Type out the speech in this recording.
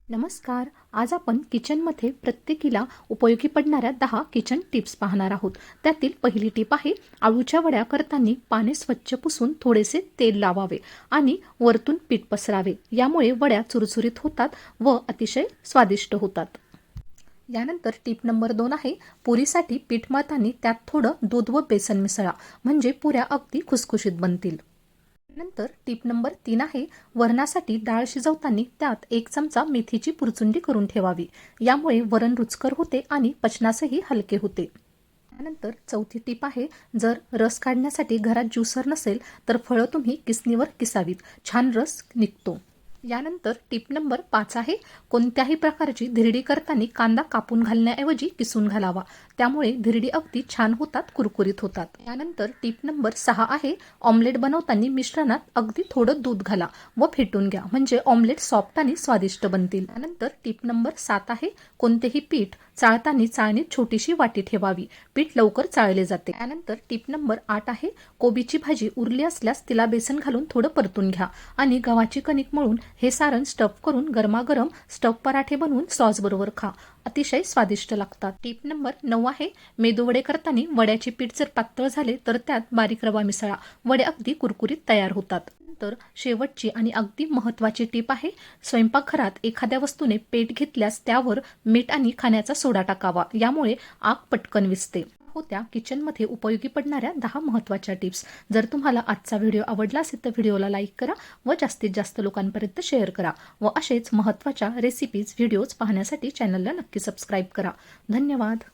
नमस्कार. आज आपण किचनमध्ये प्रत्येकीला उपयोगी पडणाऱ्या 10 किचन टिप्स पाहणार आहोत. त्यातील पहिली टिप आहे, आळूच्या वड्या करताना पाने स्वच्छ पुसून थोडेसे तेल लावावे आणि वरतून पीठ पसरावे. यामुळे वड्या चुरचुरीत होतात व अतिशय स्वादिष्ट होतात. यानंतर टिप नंबर 2 आहे, पुरीसाठी पीठ मळताना त्यात थोडं दूध व बेसन मिसळा, म्हणजे पुऱ्या अगदी खुसखुशीत बनतील. नंतर टिप नंबर 3 आहे, वरणासाठी डाळ शिजवताना त्यात 1 चमचा मेथीची पुरचुंडी करून ठेवावी. यामुळे वरण रुचकर होते आणि पचनासही हलके होते. त्यानंतर चौथी टिप आहे, जर रस काढण्यासाठी घरात ज्युसर नसेल तर फळं तुम्ही किसणीवर किसावीत, छान रस निघतो. यानंतर टिप नंबर 5 आहे, कोणत्याही प्रकारची धिरडी करताना कांदा कापून घालण्याऐवजी किसून घालावा. त्यामुळे धिरडी अगदी छान होतात, कुरकुरीत होतात. यानंतर टिप नंबर 6 आहे, ऑमलेट बनवताना मिश्रणात अगदी थोडं दूध घाला व फेटून घ्या, म्हणजे ऑमलेट सॉफ्ट आणि स्वादिष्ट बनतील. त्यानंतर टिप नंबर 7 आहे, कोणतेही पीठ चाळताना चाळणीत छोटीशी वाटी ठेवावी, पीठ लवकर चाळले जाते. त्यानंतर टिप नंबर 8 आहे, कोबीची भाजी उरली असल्यास तिला बेसन घालून थोडं परतून घ्या आणि गव्हाची कणिक मळून हे सारण स्टफ करून गरमागरम स्टफ पराठे बनवून सॉस बरोबर खा, अतिशय स्वादिष्ट लागतात. टिप नंबर 9 आहे, मेदूवडे करताना वड्याचे पीठ जर पातळ झाले तर त्यात बारीक रवा मिसळा, वडे अगदी कुरकुरीत तयार होतात. तर शेवटची आणि अगदी महत्त्वाची टिप आहे, स्वयंपाकघरात एखाद्या वस्तूने पेट घेतल्यास त्यावर मीठ आणि खाण्याचा सोडा टाकावा, यामुळे आग पटकन विझते. होत्या किचनमध्ये उपयोगी पडणाऱ्या 10 महत्त्वाच्या टिप्स. जर तुम्हाला आजचा व्हिडिओ आवडला असेल तर व्हिडिओला लाईक करा व जास्तीत जास्त लोकांपर्यंत शेअर करा व असेच महत्त्वाच्या रेसिपीज व्हिडिओज पाहण्यासाठी चॅनलला नक्की सबस्क्राईब करा. धन्यवाद.